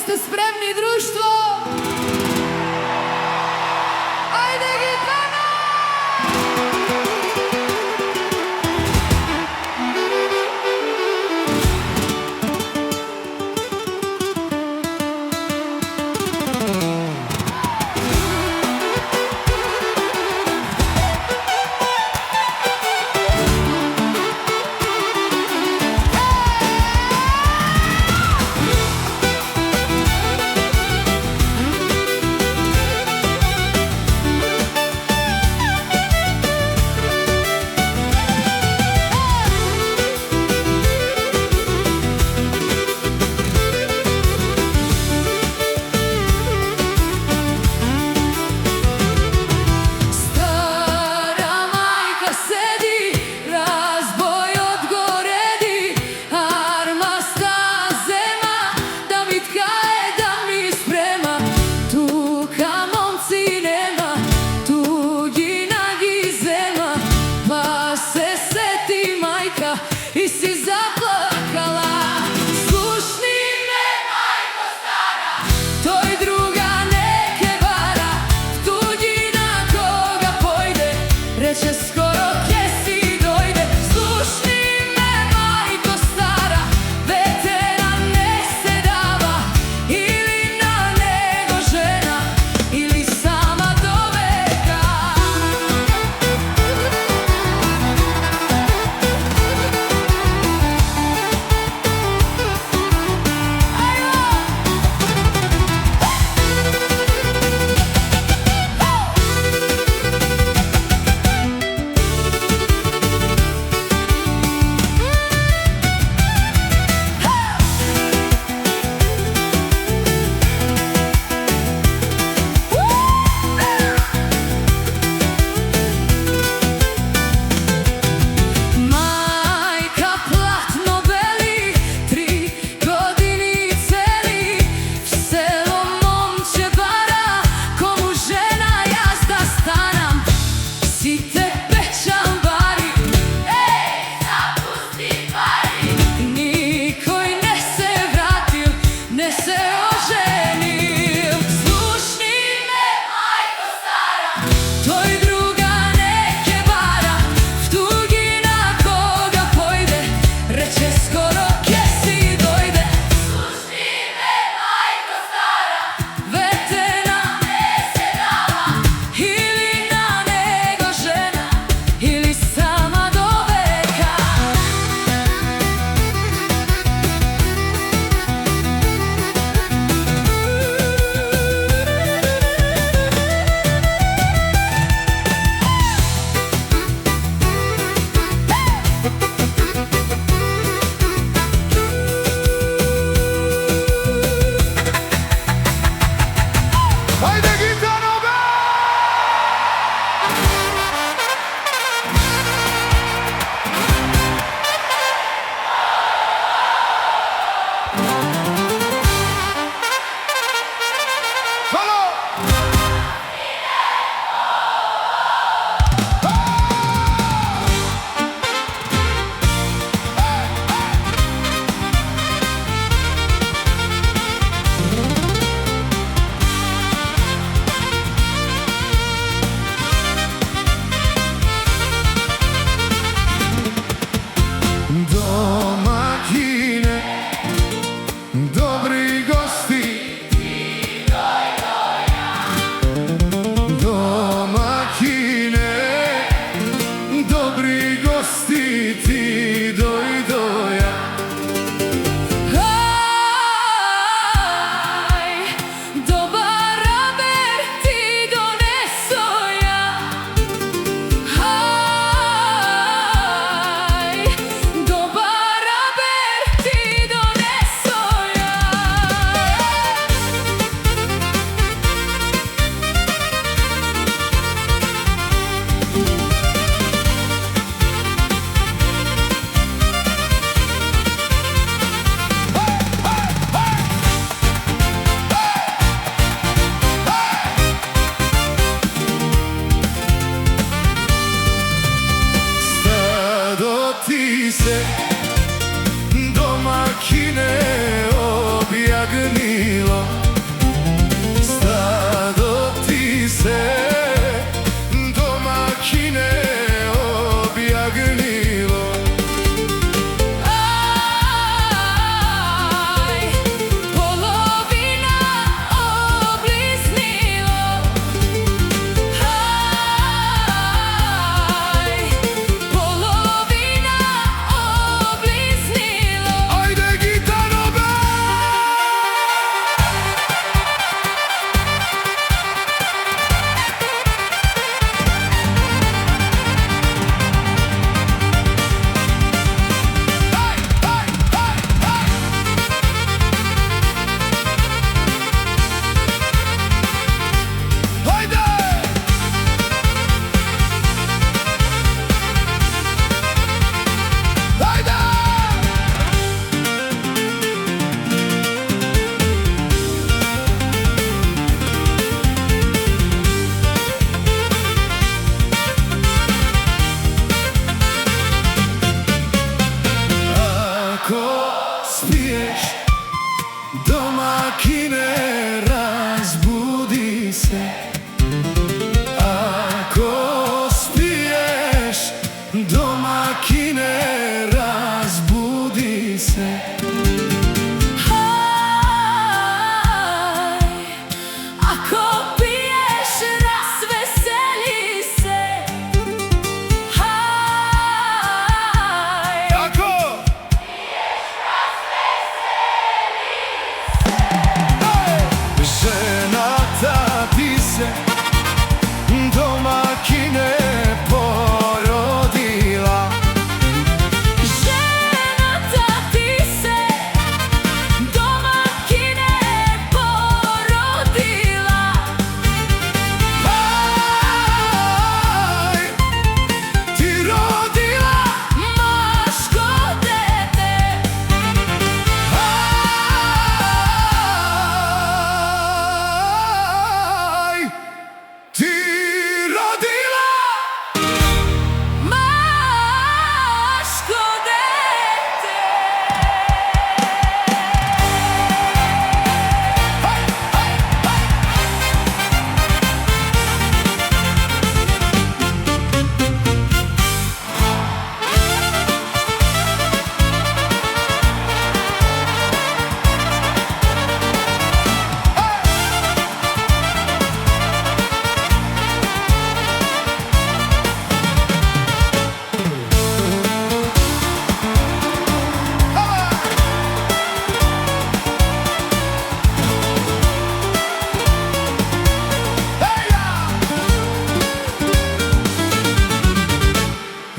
сте спремни, друштво? Ајде гитана! И си заплакала. Слушни ме, мајко стара, тој друга не ке бара. В туѓина кога појде, рече скоро ке си дојде. Слушни ме, мајко стара, ветера не се дава, или на него жена, или сама до века. se domaćine objagnilo.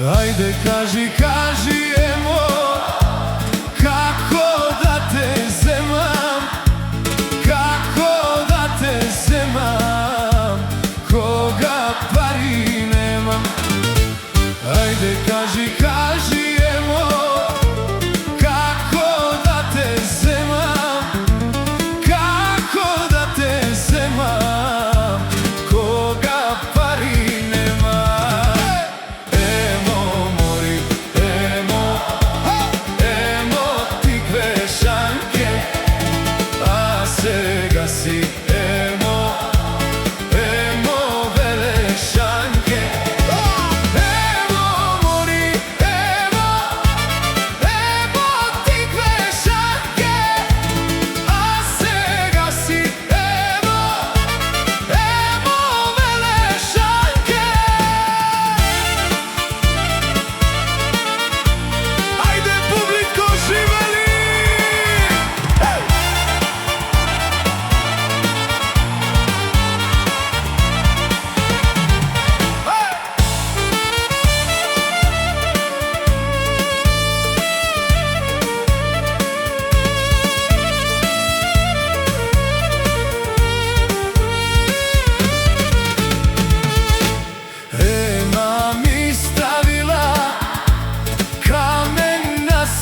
Ајде кажи, кажи емо, како да те земам, како да те земам, кога пари немам. Ајде кажи, кажи емо, како да те земам, како да те земам, кога пари немам. Сега си емо, емо велешанке. Емо мори, емо, емо ти квешанке. А сега си емо, емо велешанке. Ајде публико, живели!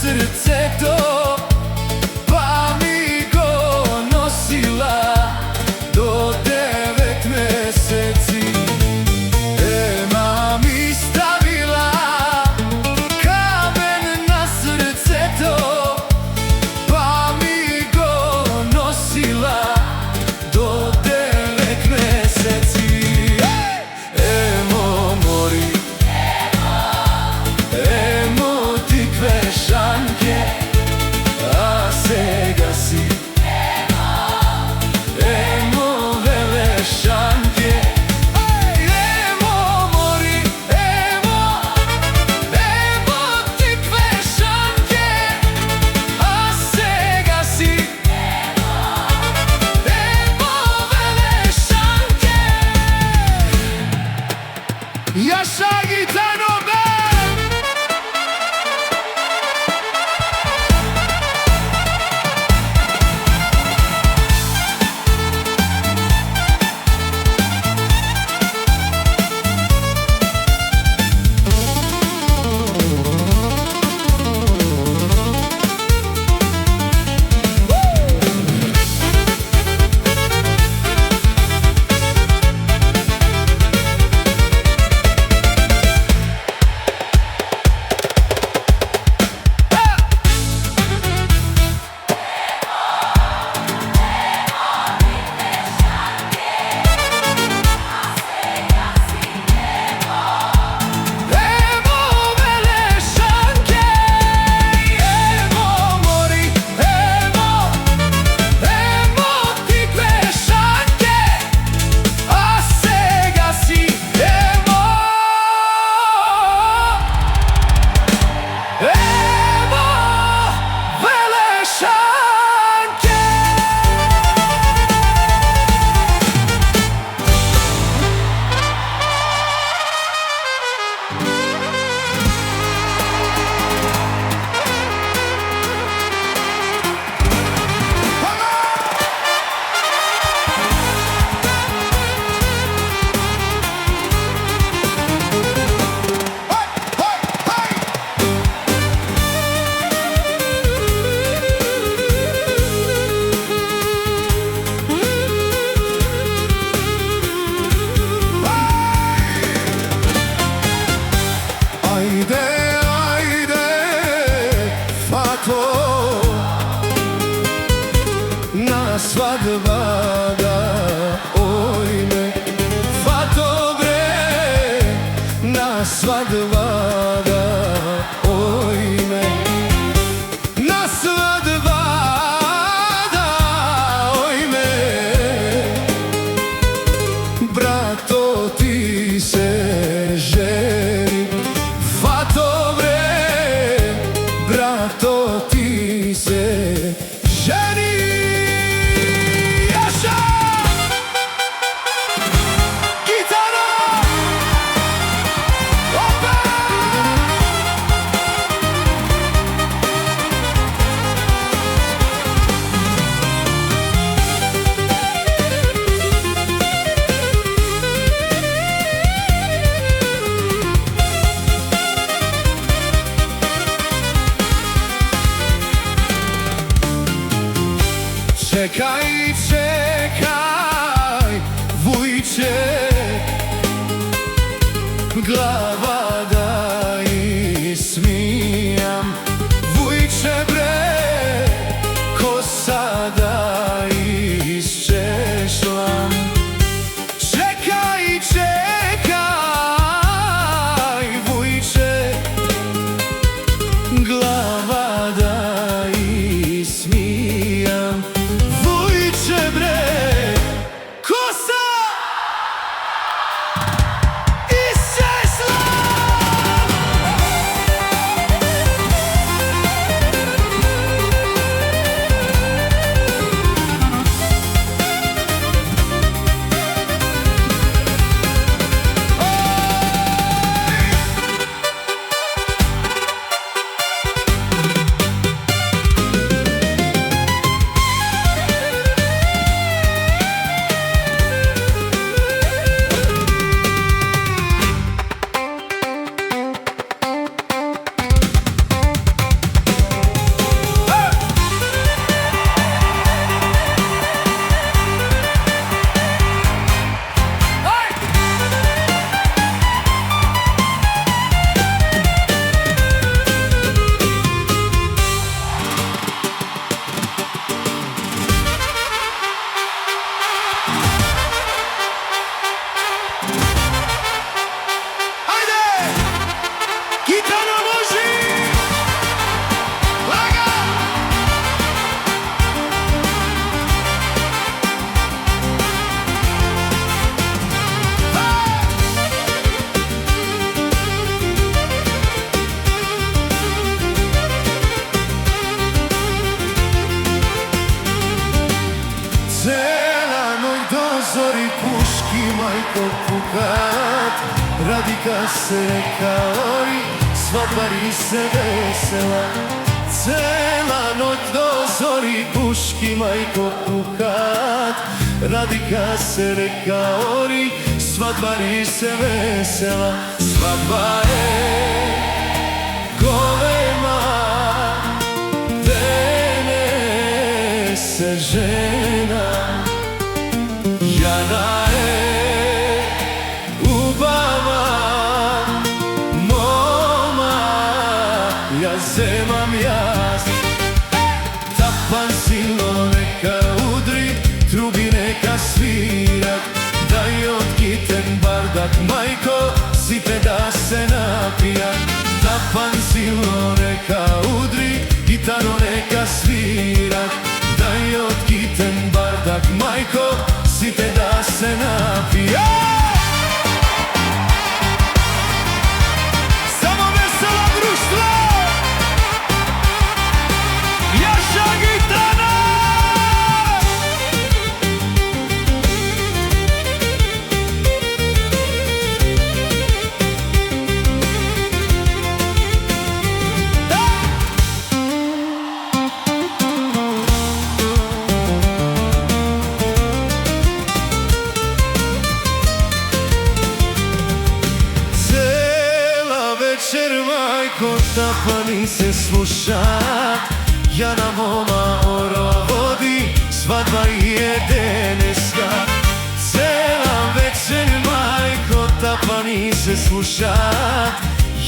Срцето, па ми го носила до 9 месеци. Ема ми ставила камен на срцето, па ми го носила до 9 месеци. Емо мори, емо ти квешанке, а сега си емо велешанке. Емо мори, емо, емо ти квешанке, а сега си емо велешанке. Јаша Гитано бенд! Na svadba da ojme, fato bre, na svadba da ojme, na svadba da ojme, brato ti se ženi, fato bre, brato ti se ženi. Gitano! Opa! puhat, radika se kaori, svadbari se vesela. Cela noć do zori, puški majko puhat, radika se kaori, svadbari se vesela. Svadba je golema, dene se žena, Jana je ubava, moma, ja zemam jas. Tapan silno neka udri, trubi neka svirat, daj otkiten bardak, majko, sipe da se napija. Tapan silno neka udri, gitaro neka svirat, daj otkiten bardak, majko, sipe da se napija. Samo vesela društva, Jaša Gitana. Večer majko tapani se sluša, Jana moma orovodi, svadba je deneska. Cela večer majko tapani se sluša,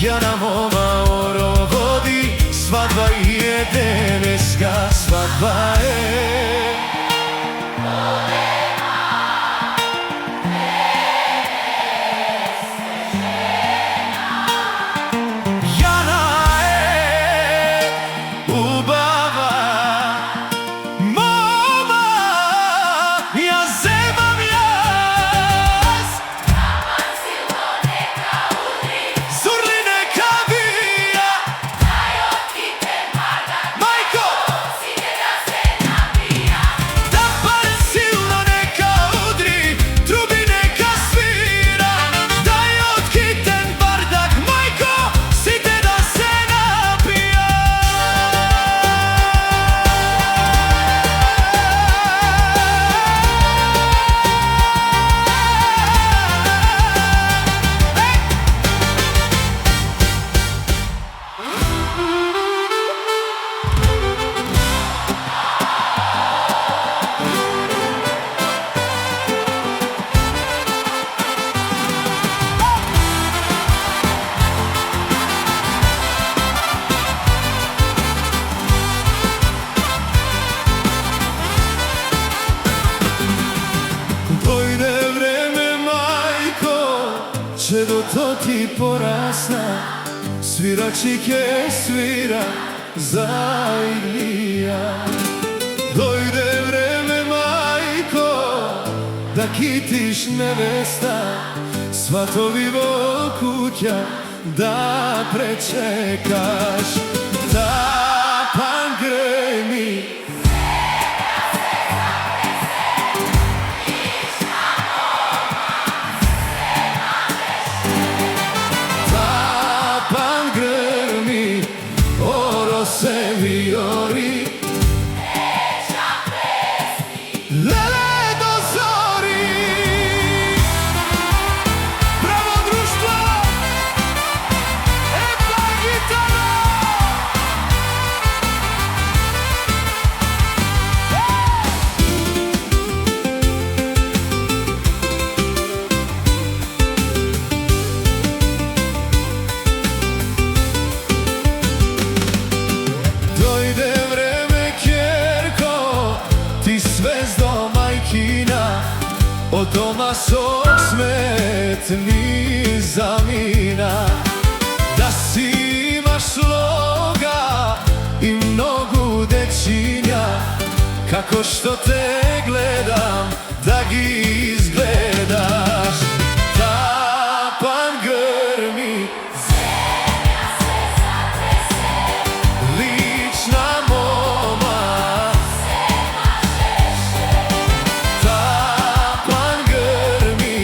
Jana moma orovodi, svadba je deneska. Svadba je do to ti porasna, sviračike svira zajedlija. Dojde vreme majko, da kitiš nevesta, svatovi kuća da prečekaš. Tapan gremi, se viori, lele do zori. Bravo društvo, Epa Gitana. Zvezdo majkina, od doma sosmet ni zamina. Da si imaš sloga i mnogu dečinja, kako što te gledam, da gi izgledaš. Tapan grmi, zemlja se zatrese, lična moma, se mažeše. tapan grmi,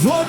во